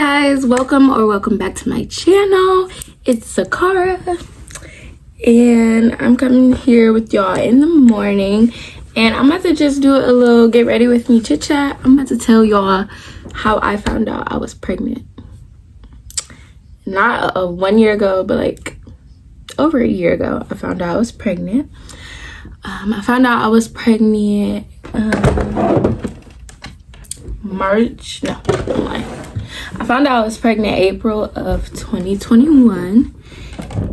guys, welcome back to my channel. It's Zaakirah, and I'm coming here with y'all in the morning, and I'm about to just do a little get ready with me chit chat. I'm about to tell y'all how I found out I was pregnant. Not 1 year ago, but like over a year ago, I found out I was pregnant. I found out I was pregnant March, no, I'm lying. I found out I was pregnant April of 2021.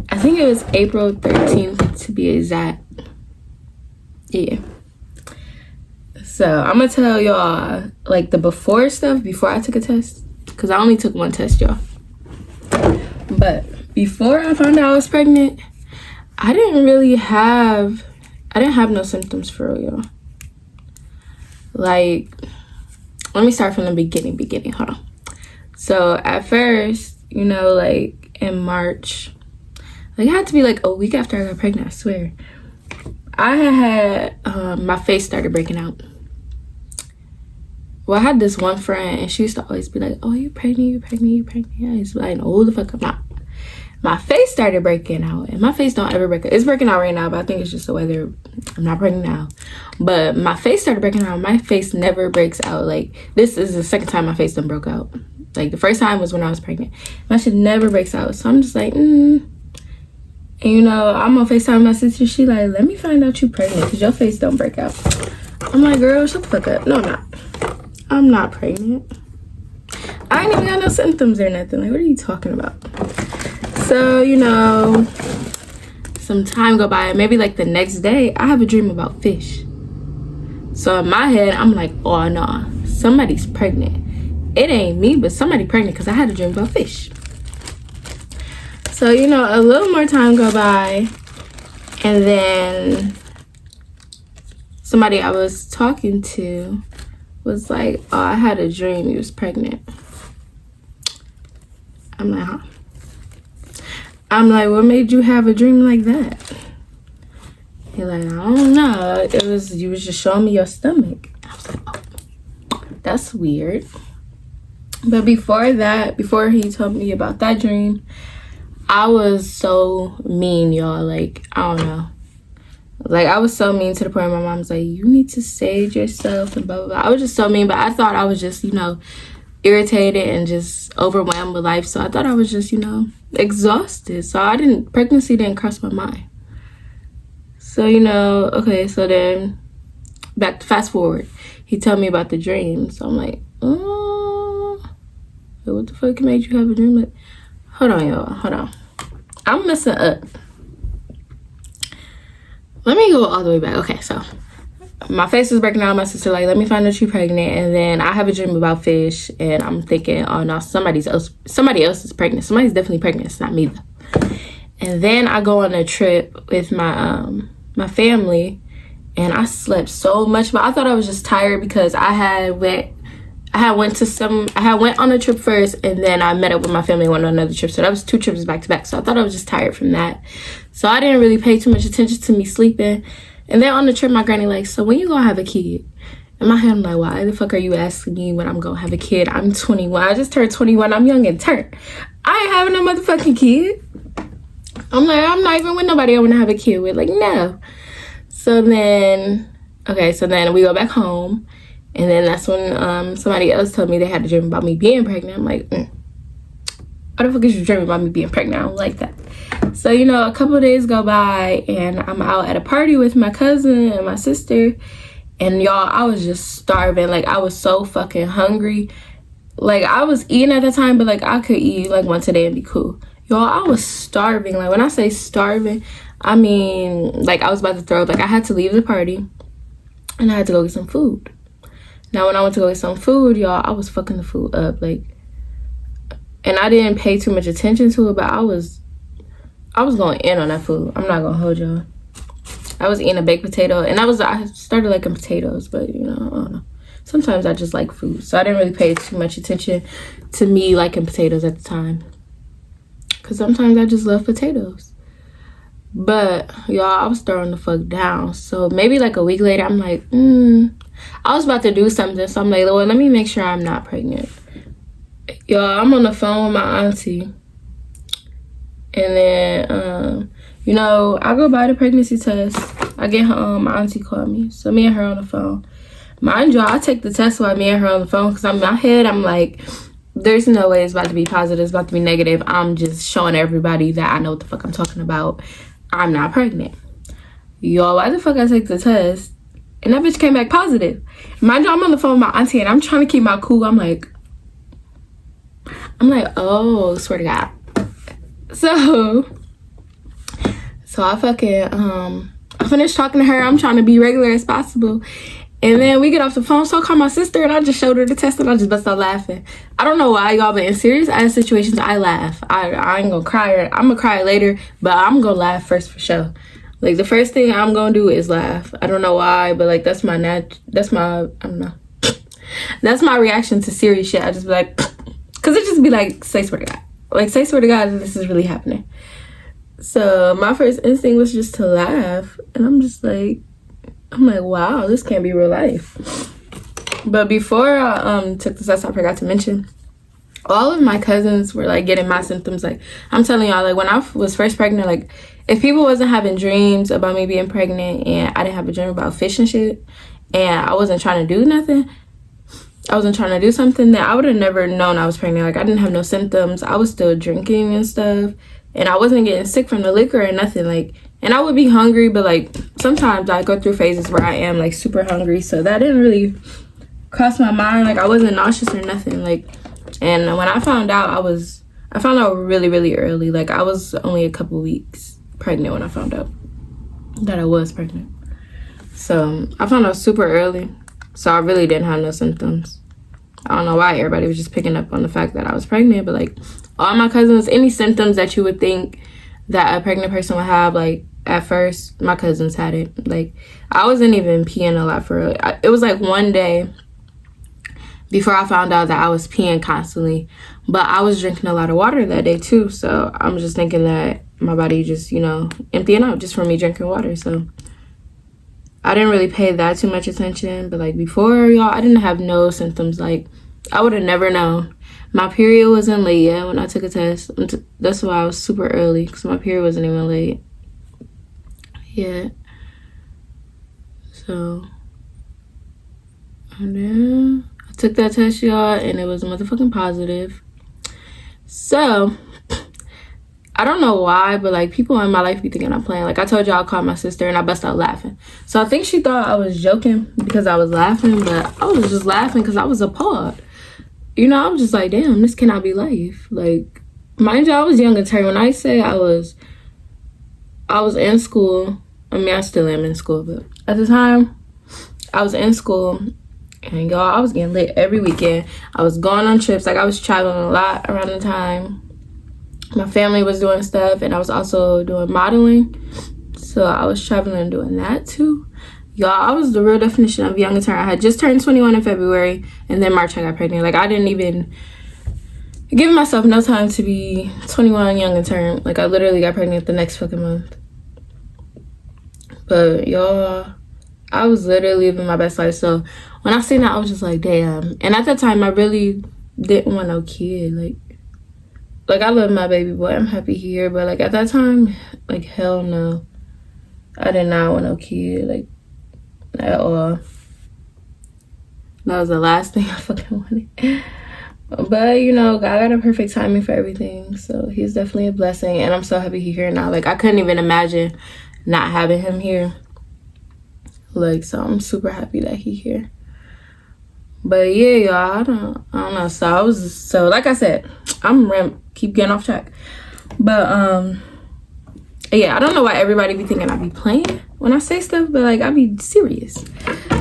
I think it was April 13th to be exact. Yeah. So I'm gonna tell y'all like the before stuff before I took a test, because I only took one test, y'all. But before I found out I was pregnant, I didn't have no symptoms for real, y'all. Like, let me start from the beginning. Hold on. So at first, you know, like in March, like it had to be like a week after I got pregnant, I swear. I had my face started breaking out. Well, I had this one friend, and she used to always be like, "Oh, you pregnant? I used to be like, "No, the fuck I'm not." My face started breaking out, and my face don't ever break out. It's breaking out right now, but I think it's just the weather. I'm not pregnant now. But my face started breaking out. My face never breaks out. Like, this is the second time my face done broke out. Like, the first time was when I was pregnant. My shit never breaks out. So I'm just like, And, you know, I'm on FaceTime my sister. She like, "Let me find out you pregnant, because your face don't break out." I'm like, "Girl, shut the fuck up." No, I'm not. I'm not pregnant. I ain't even got no symptoms or nothing. Like, what are you talking about? So, you know, some time go by, maybe like the next day, I have a dream about fish. So in my head, I'm like, "Oh, no, somebody's pregnant. It ain't me, but somebody pregnant," because I had a dream about fish. So, you know, a little more time go by, and then somebody I was talking to was like, "Oh, I had a dream you was pregnant." I'm like, "Huh?" I'm like, "What made you have a dream like that?" He's like, "I don't know. You was just showing me your stomach." I was like, "Oh, that's weird." But before he told me about that dream, I was so mean, y'all. Like, I don't know. Like, I was so mean to the point where my mom's like, "You need to save yourself," and blah, blah, blah. I was just so mean, but I thought I was just, you know, irritated and just overwhelmed with life. So I thought I was just, you know, exhausted. So pregnancy didn't cross my mind. So, you know, okay, so then fast forward, he told me about the dream. So I'm like, "Oh, what the fuck made you have a dream?" Like, hold on, y'all, hold on. I'm messing up. Let me go all the way back. Okay, so my face was breaking out. My sister like, "Let me find out you're pregnant." And then I have a dream about fish, and I'm thinking, "Oh no, somebody else is pregnant. Somebody's definitely pregnant. It's not me though." And then I go on a trip with my family, and I slept so much, but I thought I was just tired because I had went on a trip first, and then I met up with my family and went on another trip. So that was 2 trips back to back. So I thought I was just tired from that. So I didn't really pay too much attention to me sleeping. And then on the trip, my granny like, "So when you gonna have a kid?" In my head, I'm like, "Why the fuck are you asking me when I'm gonna have a kid? I'm 21. I just turned 21. I'm young and turned. I ain't having no motherfucking kid." I'm like, "I'm not even with nobody I want to have a kid with." Like, no. So then we go back home. And then that's when somebody else told me they had a dream about me being pregnant. I'm like, "Why the fuck is you dreaming about me being pregnant? I don't like that." So, you know, a couple of days go by, and I'm out at a party with my cousin and my sister. And y'all, I was just starving. Like, I was so fucking hungry. Like, I was eating at the time, but like I could eat like once a day and be cool. Y'all, I was starving. Like, when I say starving, I mean like I was about to throw up. Like, I had to leave the party, and I had to go get some food. Now, when I went to go get some food, y'all, I was fucking the food up. Like, and I didn't pay too much attention to it, but I was going in on that food. I'm not gonna hold y'all. I was eating a baked potato, and I started liking potatoes, but you know, I don't know. Sometimes I just like food, so I didn't really pay too much attention to me liking potatoes at the time, because sometimes I just love potatoes. But y'all, I was throwing the fuck down. So maybe like a week later, I'm like, I was about to do something, so I'm like, "Well, let me make sure I'm not pregnant." Y'all, I'm on the phone with my auntie. And then, you know, I go buy the pregnancy test. I get home, my auntie called me. So me and her on the phone. Mind y'all, I take the test while me and her on the phone because in my head, I'm like, there's no way it's about to be positive. It's about to be negative. I'm just showing everybody that I know what the fuck I'm talking about. I'm not pregnant. Y'all, why the fuck I take the test? And that bitch came back positive. Mind you, I'm on the phone with my auntie and I'm trying to keep my cool. I'm like, oh, swear to God. So I fucking, I finished talking to her. I'm trying to be regular as possible. And then we get off the phone, so I call my sister, and I just showed her the test, and I just bust out laughing. I don't know why, y'all, but in serious ass situations, I laugh. I ain't gonna cry, or I'm gonna cry later, but I'm gonna laugh first for sure. Like, the first thing I'm gonna do is laugh. I don't know why, but, like, that's my, I don't know. That's my reaction to serious shit. I just be like, because it just be like, say swear to God. Like, say swear to God, this is really happening. So, my first instinct was just to laugh, and I'm like, wow, this can't be real life. But before I took the test, I forgot to mention, all of my cousins were, like, getting my symptoms. Like, I'm telling y'all, like, when I was first pregnant, like, if people wasn't having dreams about me being pregnant and I didn't have a dream about fish and shit, and I wasn't trying to do nothing, I wasn't trying to do something, then I would have never known I was pregnant. Like, I didn't have no symptoms. I was still drinking and stuff, and I wasn't getting sick from the liquor or nothing, like. And I would be hungry, but, like, sometimes I go through phases where I am, like, super hungry. So that didn't really cross my mind. Like, I wasn't nauseous or nothing. Like, and when I found out, I found out really, really early. Like, I was only a couple weeks pregnant when I found out that I was pregnant. So I found out super early. So I really didn't have no symptoms. I don't know why everybody was just picking up on the fact that I was pregnant. But, like, all my cousins, any symptoms that you would think that a pregnant person would have, like, at first, my cousins had it. Like, I wasn't even peeing a lot for real. It was like one day before I found out that I was peeing constantly, but I was drinking a lot of water that day too. So I'm just thinking that my body just, you know, emptying out just from me drinking water. So I didn't really pay that too much attention. But, like, before, y'all, I didn't have no symptoms. Like, I would have never known. My period wasn't late yet when I took a test. That's why I was super early, because my period wasn't even late yet. So, and then I took that test, y'all, and it was motherfucking positive. So, I don't know why, but, like, people in my life be thinking I'm playing. Like, I told y'all I called my sister, and I bust out laughing. So I think she thought I was joking because I was laughing, but I was just laughing because I was appalled. You know, I was just like, damn, this cannot be life. Like, mind you, I was young and turned. When I say I was in school. I mean, I still am in school, but at the time, I was in school, and y'all, I was getting lit every weekend. I was going on trips. Like, I was traveling a lot around the time. My family was doing stuff, and I was also doing modeling. So I was traveling and doing that too. Y'all, I was the real definition of young and turned. I had just turned 21 in February, and then March I got pregnant. Like, I didn't even give myself no time to be 21 young and turned. Like, I literally got pregnant the next fucking month. But, y'all, I was literally living my best life. So when I seen that, I was just like, damn. And at that time, I really didn't want no kid. Like, I love my baby boy. I'm happy here. But, like, at that time, like, hell no. I did not want no kid. Like, at all. That was the last thing I fucking wanted. But, you know, God got a perfect timing for everything. So he's definitely a blessing. And I'm so happy he's here now. Like, I couldn't even imagine not having him here. Like, so I'm super happy that he's here. But yeah, y'all, I don't know. So like I said, keep getting off track. But yeah, I don't know why everybody be thinking I be playing when I say stuff, but, like, I be serious.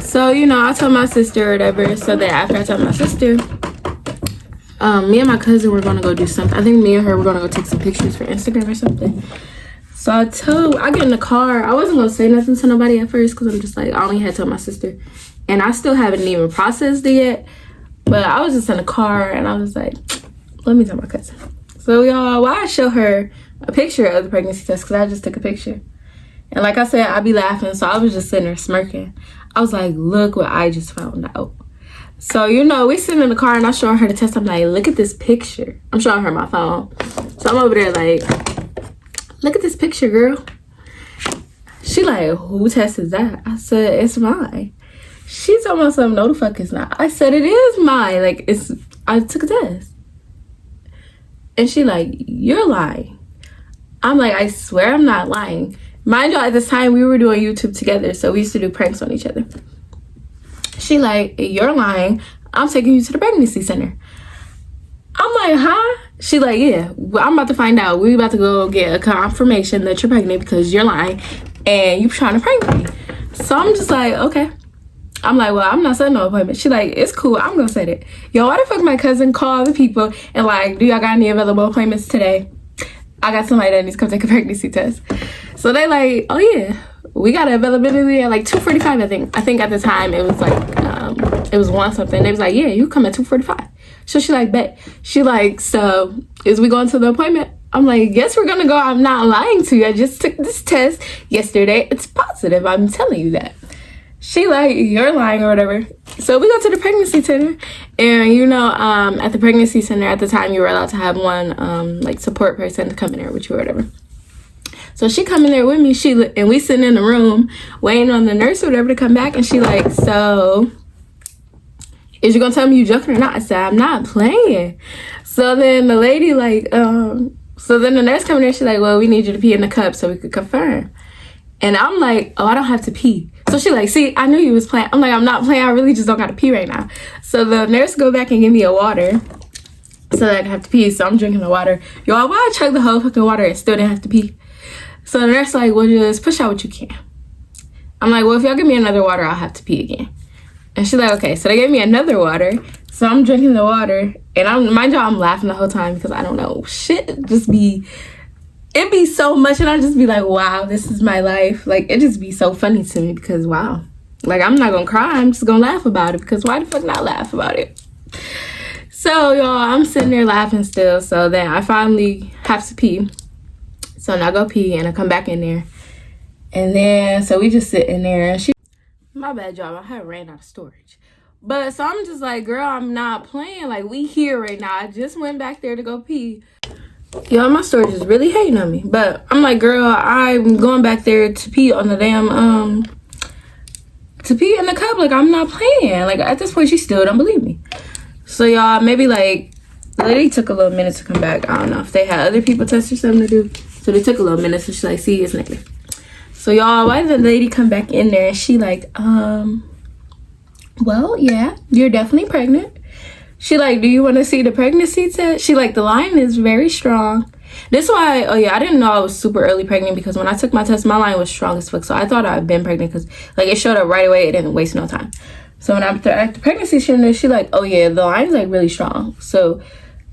So, you know, I told my sister or whatever. So then after I told my sister, me and my cousin were gonna go do something. I think me and her were gonna go take some pictures for Instagram or something. So I get in the car. I wasn't gonna say nothing to nobody at first because I'm just like, I only had told my sister, and I still haven't even processed it yet. But I was just in the car, and I was like, let me tell my cousin. So, y'all, why I show her a picture of the pregnancy test, because I just took a picture. And like I said, I be laughing, so I was just sitting there smirking. I was like, look what I just found out. So, you know, we sitting in the car and I'm showing her the test. I'm like, look at this picture. I'm showing her my phone. So I'm over there like, look at this picture, girl. She like, who test is that? I said, it's mine. She told me something, no the fuck it's not. I said, it is mine. Like, I took a test. And she like, you're lying. I'm like, I swear I'm not lying. Mind you, at this time, we were doing YouTube together. So we used to do pranks on each other. She like, you're lying. I'm taking you to the pregnancy center. I'm like, huh? She like, yeah, I'm about to find out. We about to go get a confirmation that you're pregnant because you're lying and you trying to prank me. So I'm just like, okay. I'm like, well, I'm not setting no appointment. She like, it's cool. I'm gonna set it. Yo, why the fuck my cousin call the people and like, do y'all got any available appointments today? I got somebody that needs to come take a pregnancy test. So they like, oh yeah, we got availability at like 2:45. I think at the time it was like, it was 1 something. They was like, yeah, you come at 2:45. So she like, bet. She like, so is we going to the appointment? I'm like, yes, we're gonna go. I'm not lying to you. I just took this test yesterday. It's positive. I'm telling you that. She like, you're lying or whatever. So we go to the pregnancy center, and you know, at the pregnancy center at the time, you were allowed to have one like support person to come in there with you or whatever. So she come in there with me. And we sitting in the room waiting on the nurse or whatever to come back, and she like, so is you gonna tell me you joking or not? I said, I'm not playing. So then the lady like, so then the nurse come in there. She's like, well, we need you to pee in the cup so we could confirm. And I'm like, oh, I don't have to pee. So she like, see, I knew you was playing. I'm like, I'm not playing. I really just don't got to pee right now. So the nurse go back and give me a water so that I didn't have to pee. So I'm drinking the water. Y'all, why I chugged the whole fucking water and still didn't have to pee? So the nurse like, well, just push out what you can. I'm like, well, if y'all give me another water, I'll have to pee again. And she's like, okay. So they gave me another water. So I'm drinking the water. And mind y'all, I'm laughing the whole time because I don't know. Shit it'd be so much, and I'd just be like, wow, this is my life. Like, it just be so funny to me because, wow. Like, I'm not gonna cry. I'm just gonna laugh about it because why the fuck not laugh about it? So, y'all, I'm sitting there laughing still. So then I finally have to pee. So now I go pee, and I come back in there. And then, so we just sit in there, and my bad, y'all. I had ran out of storage. But, so I'm just like, girl, I'm not playing. Like, we here right now. I just went back there to go pee. Y'all, my storage is really hating on me. But I'm like, girl, I'm going back there to pee on the damn, to pee in the cup. Like, I'm not playing. Like, at this point, she still don't believe me. So, y'all, maybe, like, the lady took a little minute to come back. I don't know if they had other people test or something to do. So, they took a little minute. So, she's like, see, it's negative. So, y'all, why did the lady come back in there? And she like, well, yeah, you're definitely pregnant. She like, do you want to see the pregnancy test? She like, the line is very strong. This why, oh yeah, I didn't know I was super early pregnant because when I took my test, my line was strong as fuck. So I thought I'd been pregnant because like it showed up right away. It didn't waste no time. So when I'm at the pregnancy center, she like, oh yeah, the line's like really strong. So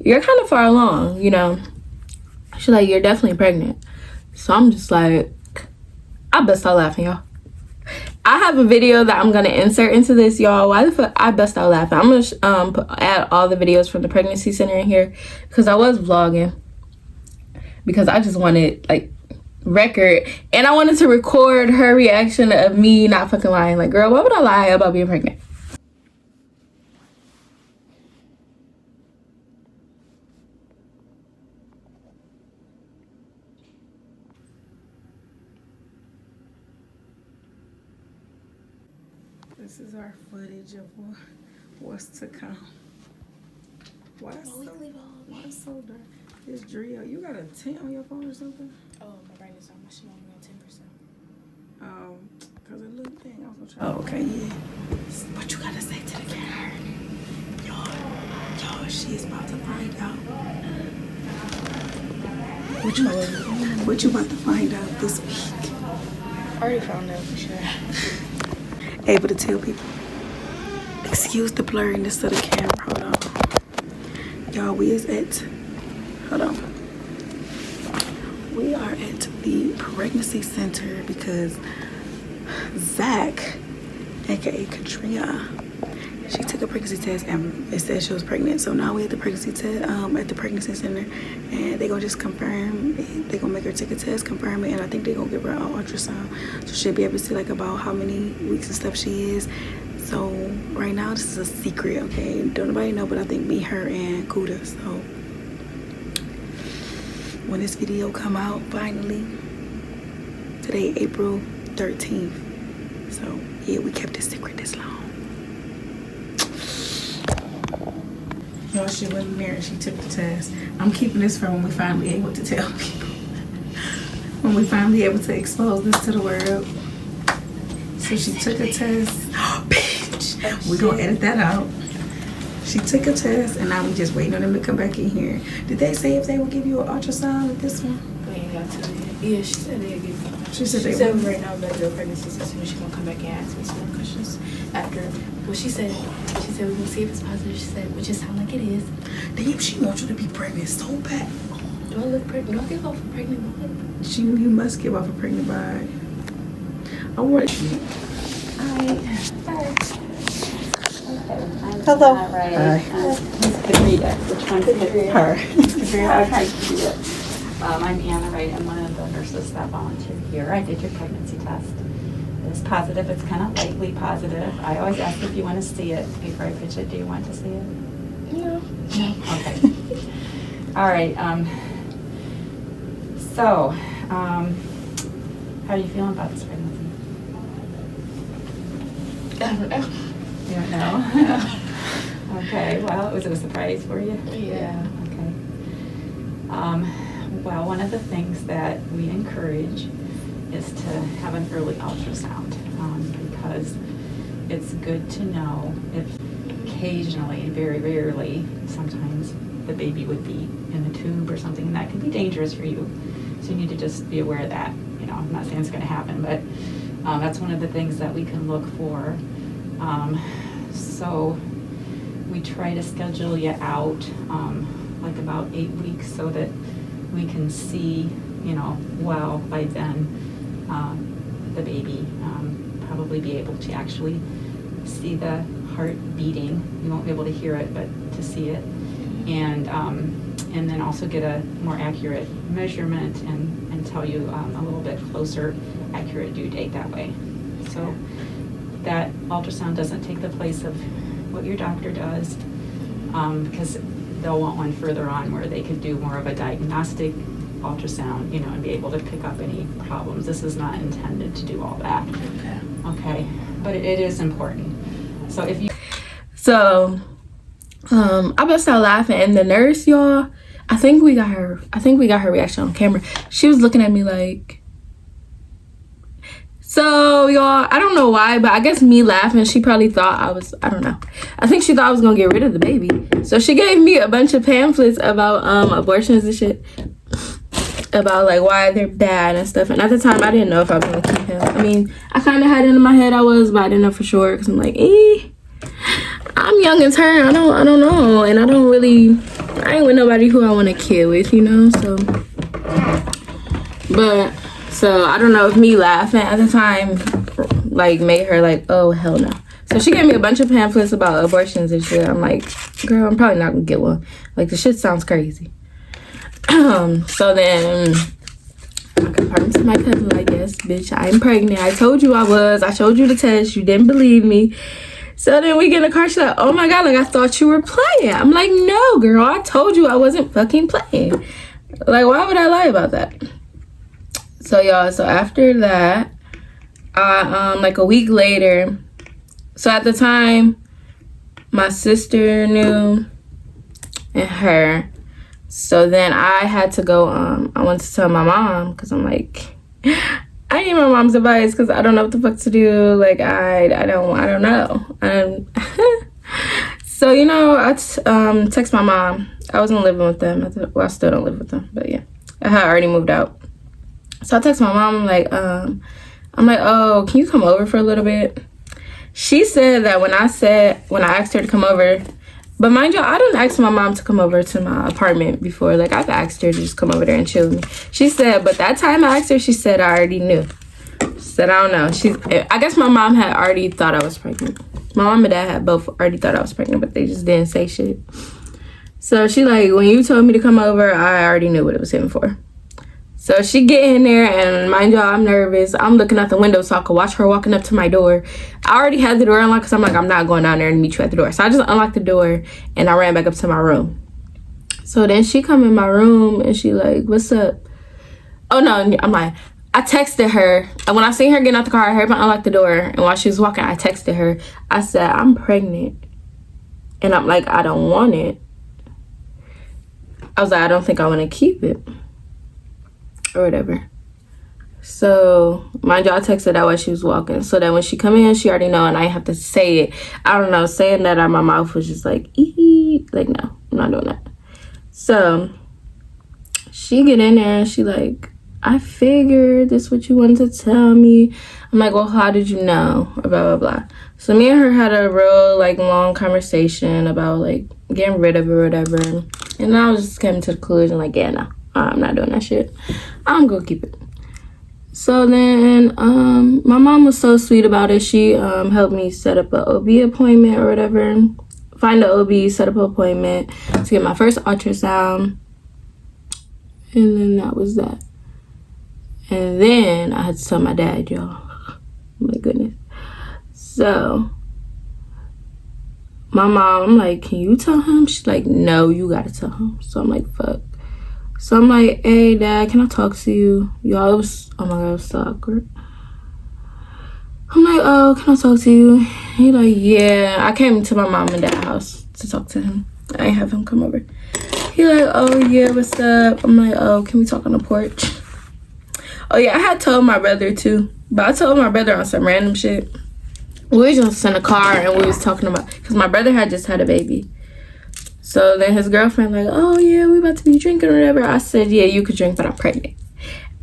you're kind of far along, you know. She like, you're definitely pregnant. So I'm just like, I bust out laughing, y'all. I have a video that I'm gonna insert into this, y'all. Why the fuck I bust out laughing? I'm gonna add all the videos from the pregnancy center in here because I was vlogging because I just wanted like record, and I wanted to record her reaction of me not fucking lying. Like, girl, why would I lie about being pregnant? This is our footage of what's to come. Why so dark? It's Drea. You got a tint on your phone or something? Oh, my brightness on my shit only on 10%. Oh, because it looked thing. I was gonna try. Oh, okay, yeah. What you gotta say to the camera? Yo, she's about to find out. What you about to find out this week? I already found out for sure. Able to tell people. Excuse the blurriness of the camera. Hold on. Y'all, we is at, hold on. We are at the pregnancy center because Zach, aka Katrina, she took a pregnancy test and it said she was pregnant. So now we at the pregnancy test, at the pregnancy center, and they gonna just confirm it. They gonna make her take a test, confirm it, and I think they gonna give her an ultrasound so she'll be able to see like about how many weeks and stuff she is. So right now this is a secret, okay? Don't nobody know, but I think me, her, and Kuda. So when this video come out finally, today April 13th. So yeah, we kept this secret this long. Y'all, she wasn't there. She took the test. I'm keeping this for when we finally able to tell people. When we finally able to expose this to the world. So she took a test. Bitch! We're gonna edit that out. She took a test and now we just waiting on them to come back in here. Did they say if they would give you an ultrasound with this one? We ain't got to yet. Yeah, she said they'd give me. She said right now about the pregnancy test, and she's gonna come back and ask me some more questions after. Well, she said we're gonna see if it's positive. She said, which it sound like it is. Damn, she wants you to be pregnant so bad. Do I look pregnant? Do I give off a pregnant vibe? You must give off a pregnant vibe. I want you. Hello. Hi. Zaakirah. Which one's it? Her. Okay, Zaakirah. I'm Anna Wright. I'm one of the nurses that volunteered here. I did your pregnancy test. It's positive. It's kind of lightly positive. I always ask if you want to see it before I pitch it. Do you want to see it? No. No? Okay. All right. So, how are you feeling about this pregnancy? I don't know. You don't know? Okay. Well, was it a surprise for you? Yeah. Okay. Well, one of the things that we encourage is to have an early ultrasound because it's good to know if occasionally, very rarely, sometimes the baby would be in a tube or something, and that could be dangerous for you. So you need to just be aware of that. You know, I'm not saying it's going to happen, but that's one of the things that we can look for. So we try to schedule you out like about 8 weeks so that we can see, you know, well, by then the baby probably be able to actually see the heart beating. You won't be able to hear it, but to see it. And then also get a more accurate measurement and tell you a little bit closer, accurate due date that way. So that ultrasound doesn't take the place of what your doctor does because they'll want one further on where they could do more of a diagnostic ultrasound, you know, and be able to pick up any problems. This is not intended to do all that. Okay. But it is important. So if you... So, I bust out laughing, and the nurse, y'all, I think we got her reaction on camera. She was looking at me like, so y'all, I don't know why, but I guess me laughing, she probably thought I don't know. I think she thought I was gonna get rid of the baby. So she gave me a bunch of pamphlets about abortions and shit. About like why they're bad and stuff. And at the time, I didn't know if I was gonna keep him. I mean, I kind of had it in my head I was, but I didn't know for sure because I'm like, I'm young and tired. I don't know, and I ain't with nobody who I want to kid with, you know. So I don't know if me laughing at the time like made her like, oh hell no. So she gave me a bunch of pamphlets about abortions and shit. I'm like, girl, I'm probably not gonna get one. Like the shit sounds crazy. So then I confirmed to my cousin like, yes, bitch, I'm pregnant. I told you I was. I showed you the test. You didn't believe me. So then we get in the car. She's like, oh my God, like I thought you were playing. I'm like, no, girl, I told you I wasn't fucking playing. Like, why would I lie about that? So y'all, so after that, I like a week later. So at the time, my sister knew and her. So then I had to go, I went to tell my mom because I'm like, I need my mom's advice because I don't know what the fuck to do. Like, I don't know. So, you know, I text my mom. I wasn't living with them. Well, I still don't live with them, but yeah. I had already moved out. So I text my mom, I'm like, oh, can you come over for a little bit? She said that when I asked her to come over, but mind you, I didn't ask my mom to come over to my apartment before. Like, I've asked her to just come over there and chill with me. She said, but that time I asked her, she said I already knew. She said, I don't know. I guess my mom had already thought I was pregnant. My mom and dad had both already thought I was pregnant, but they just didn't say shit. So she like, when you told me to come over, I already knew what it was hitting for. So she get in there, and mind y'all, I'm nervous. I'm looking out the window so I could watch her walking up to my door. I already had the door unlocked because I'm like, I'm not going down there and meet you at the door. So I just unlocked the door and I ran back up to my room. So then she come in my room and she like, what's up? Oh no, I'm like, I texted her. And when I seen her getting out the car, I heard her unlock the door. And while she was walking, I texted her. I said, I'm pregnant. And I'm like, I don't want it. I was like, I don't think I want to keep it. Or whatever. So mind you, I texted that while she was walking, so that when she come in, she already know, and I have to say it. I don't know, saying that out of my mouth was just like, ee, like, no, I'm not doing that. So she get in there and she like, I figured this what you wanted to tell me. I'm like, well, how did you know? Or blah blah blah. So me and her had a real like long conversation about like getting rid of it or whatever, and I was just coming to the conclusion like, yeah, no, I'm not doing that shit. I'm gonna keep it. So then my mom was so sweet about it. She helped me set up an OB appointment or whatever. Find an OB, set up an appointment to get my first ultrasound. And then that was that. And then I had to tell my dad, y'all. Oh my goodness. So my mom, I'm like, can you tell him? She's like, no, you gotta tell him. So I'm like, fuck. So I'm like, hey, Dad, can I talk to you? Y'all, it was, oh my God, it was so awkward. I'm like, oh, can I talk to you? He like, yeah. I came to my mom and dad's house to talk to him. I ain't have him come over. He like, oh, yeah, what's up? I'm like, oh, can we talk on the porch? Oh, yeah, I had told my brother, too. But I told my brother on some random shit. We was just in a car, and we was talking about, because my brother had just had a baby. So then his girlfriend like, oh yeah, we about to be drinking or whatever. I said, yeah, you could drink, but I'm pregnant.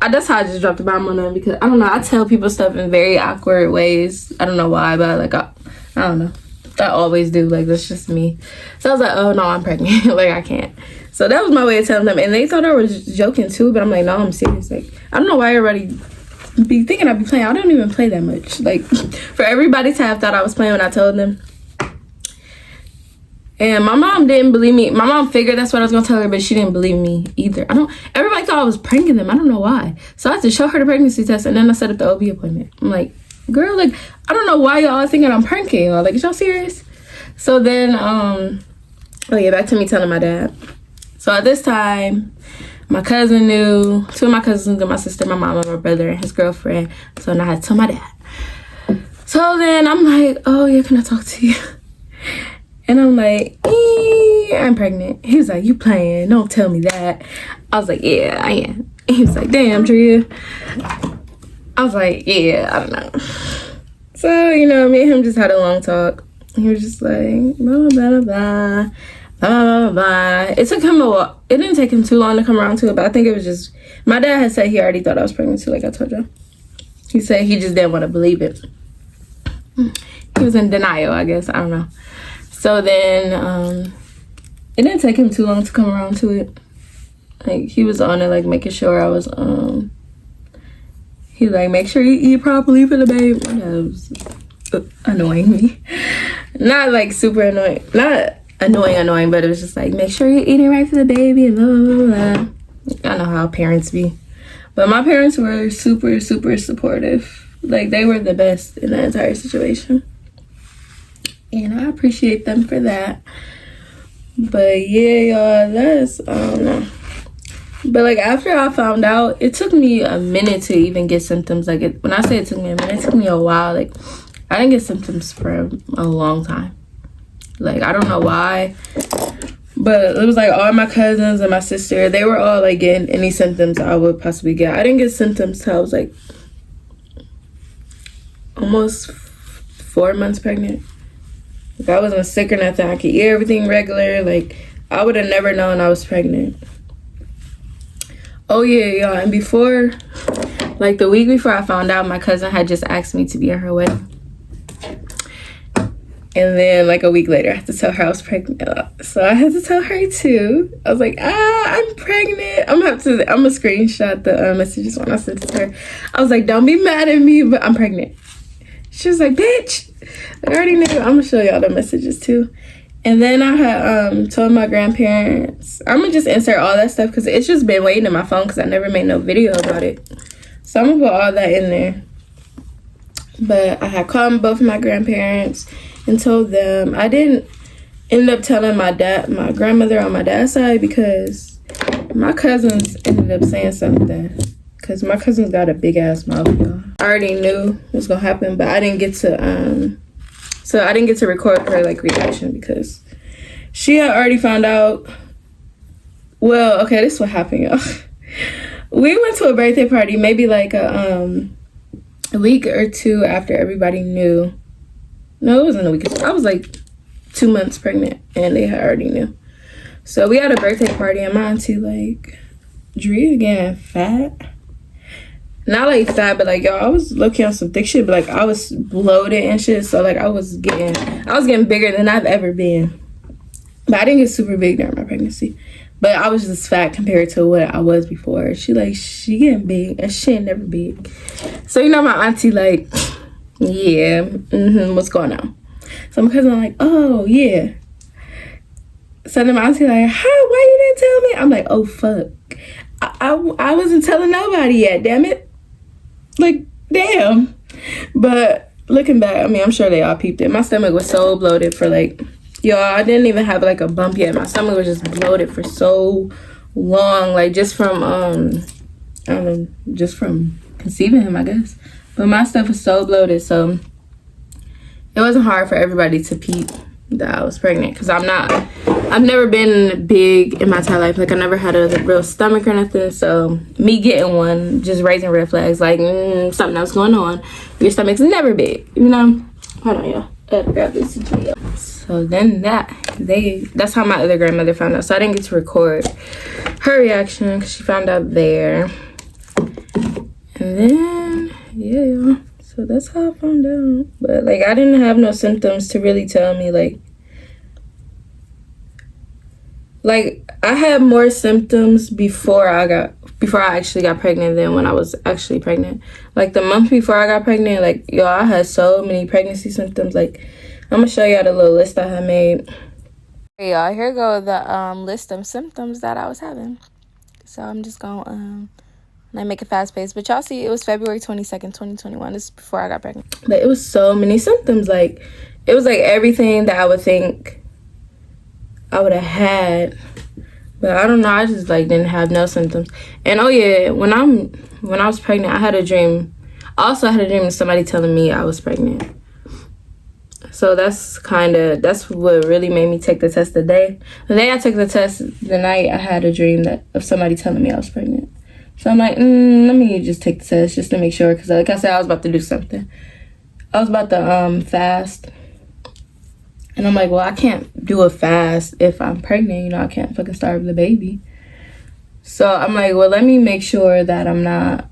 That's how I just dropped the bomb on them, because I don't know, I tell people stuff in very awkward ways. I don't know why, but like I don't know. I always do. Like, that's just me. So I was like, oh no, I'm pregnant. Like, I can't. So that was my way of telling them, and they thought I was joking too, but I'm like, no, I'm serious. Like, I don't know why everybody be thinking I'd be playing. I don't even play that much. Like, for everybody to have thought I was playing when I told them. And my mom didn't believe me. My mom figured that's what I was gonna tell her, but she didn't believe me either. Everybody thought I was pranking them. I don't know why. So I had to show her the pregnancy test, and then I set up the OB appointment. I'm like, girl, like, I don't know why y'all are thinking I'm pranking y'all. Like, is y'all serious? So then, oh yeah, back to me telling my dad. So at this time, my cousin knew, two of my cousins and my sister, my mom, and my brother, and his girlfriend. So then I had to tell my dad. So then I'm like, oh yeah, can I talk to you? And I'm like, I'm pregnant. He was like, you playing? Don't tell me that. I was like, yeah, I am. He was like, damn, Drea. I was like, yeah, I don't know. So, you know, me and him just had a long talk. He was just like, blah, blah, blah, blah, blah, blah, blah. It took him a while. It didn't take him too long to come around to it, but I think it was just, my dad had said he already thought I was pregnant too, like I told you. He said he just didn't want to believe it. He was in denial, I guess. I don't know. So then, it didn't take him too long to come around to it. Like, he was on it, like, making sure I was, he was like, make sure you eat properly for the baby. That was annoying me. Not, like, super annoying. Not annoying, but it was just like, make sure you're eating right for the baby and blah, blah, blah, blah. I know how parents be. But my parents were super, super supportive. Like, they were the best in the entire situation. And I appreciate them for that. But yeah, y'all, that's, I don't know. But like, after I found out, it took me a minute to even get symptoms. Like, when I say it took me a minute, it took me a while. Like, I didn't get symptoms for a long time. Like, I don't know why. But it was like all my cousins and my sister, they were all like getting any symptoms I would possibly get. I didn't get symptoms till I was like almost 4 months pregnant. Like, I wasn't sick or nothing. I could eat everything regular. Like, I would have never known I was pregnant. Oh, yeah, y'all. And before, like, the week before I found out, my cousin had just asked me to be at her wedding. And then, like, a week later, I had to tell her I was pregnant. So I had to tell her, too. I was like, I'm pregnant. I'm going to screenshot the messages when I sent it to her. I was like, don't be mad at me, but I'm pregnant. She was like, bitch. I already knew. I'm going to show y'all the messages, too. And then I had told my grandparents. I'm gonna just insert all that stuff because it's just been waiting in my phone because I never made no video about it. So I'm gonna put all that in there. But I had called both of my grandparents and told them. I didn't end up telling my grandmother on my dad's side because my cousins ended up saying something. Because my cousins got a big ass mouth, y'all. I already knew what was gonna happen, but I didn't get to so I didn't get to record her like reaction because she had already found out. Well, okay, this is what happened, y'all. We went to a birthday party maybe like a week or two after everybody knew. No, it wasn't a week. I was like 2 months pregnant and they had already knew. So we had a birthday party and my auntie like, Drea getting fat. Not like fat, but like, y'all, I was looking on some thick shit, but like I was bloated and shit. So like I was getting bigger than I've ever been. But I didn't get super big during my pregnancy. But I was just fat compared to what I was before. She getting big and she ain't never big. So you know my auntie like, yeah, what's going on? So my cousin like, oh yeah. So then my auntie like, why you didn't tell me? I'm like, oh fuck. I wasn't telling nobody yet, damn it. Like, damn. But looking back, I mean, I'm sure they all peeped it. My stomach was so bloated for like, y'all, I didn't even have like a bump yet. My stomach was just bloated for so long. Like just from, I don't know, just from conceiving him, I guess. But my stuff was so bloated. So it wasn't hard for everybody to peep that I was pregnant. Because I've never been big in my entire life. Like I never had a real stomach or nothing. So me getting one, just raising red flags. Like something else going on. Your stomach's never big, you know? Hold on, y'all. I gotta grab this video. So then that's how my other grandmother found out. So I didn't get to record her reaction because she found out there. And then, yeah. So that's how I found out. But like I didn't have no symptoms to really tell me like I had more symptoms before I actually got pregnant than when I was actually pregnant. Like the month before I got pregnant, like y'all, I had so many pregnancy symptoms. Like I'm gonna show y'all the little list I had made. Hey y'all, here go the list of symptoms that I was having. So I'm just gonna make a fast pace. But y'all see, it was February 22nd, 2021. This is before I got pregnant. But it was so many symptoms. Like it was like everything that I would think I would have had. But I don't know, I just like didn't have no symptoms. And oh yeah, when I was pregnant, I had a dream. I also had a dream of somebody telling me I was pregnant. So that's what really made me take the test the day I took the test. The night I had a dream of somebody telling me I was pregnant. So I'm like, let me just take the test just to make sure. Because like I said, I was about to do something. I was about to fast. And I'm like, well, I can't do a fast if I'm pregnant. You know, I can't fucking starve the baby. So I'm like, well, let me make sure that I'm not.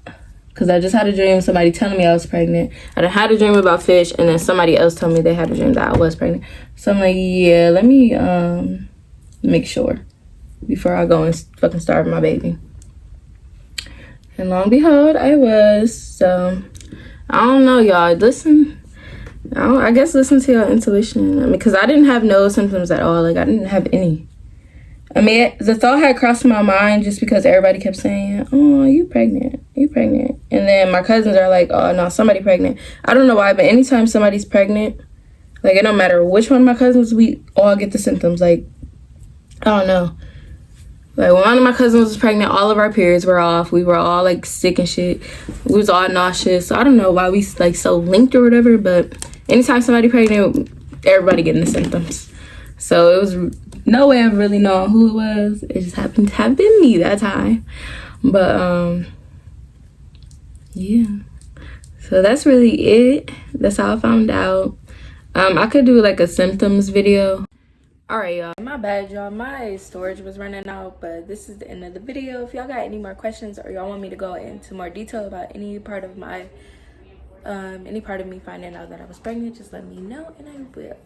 Because I just had a dream of somebody telling me I was pregnant. I had a dream about fish. And then somebody else told me they had a dream that I was pregnant. So I'm like, yeah, let me make sure before I go and fucking starve my baby. And lo and behold, I was. So I don't know, y'all. I guess listen to your intuition. I mean, because I didn't have no symptoms at all. Like, I didn't have any. I mean, the thought had crossed my mind just because everybody kept saying, oh, you pregnant. And then my cousins are like, oh, no, somebody pregnant. I don't know why, but anytime somebody's pregnant, like, it don't matter which one of my cousins, we all get the symptoms. Like, I don't know. Like, when one of my cousins was pregnant, all of our periods were off. We were all, like, sick and shit. We was all nauseous. So I don't know why we, like, so linked or whatever, but anytime somebody pregnant, everybody getting the symptoms. So it was no way of really knowing who it was. It just happened to have been me that time. But, yeah. So that's really it. That's how I found out. I could do, like, a symptoms video. Alright, y'all, my bad, y'all. My storage was running out, but this is the end of the video. If y'all got any more questions or y'all want me to go into more detail about any part of me finding out that I was pregnant, just let me know and I will.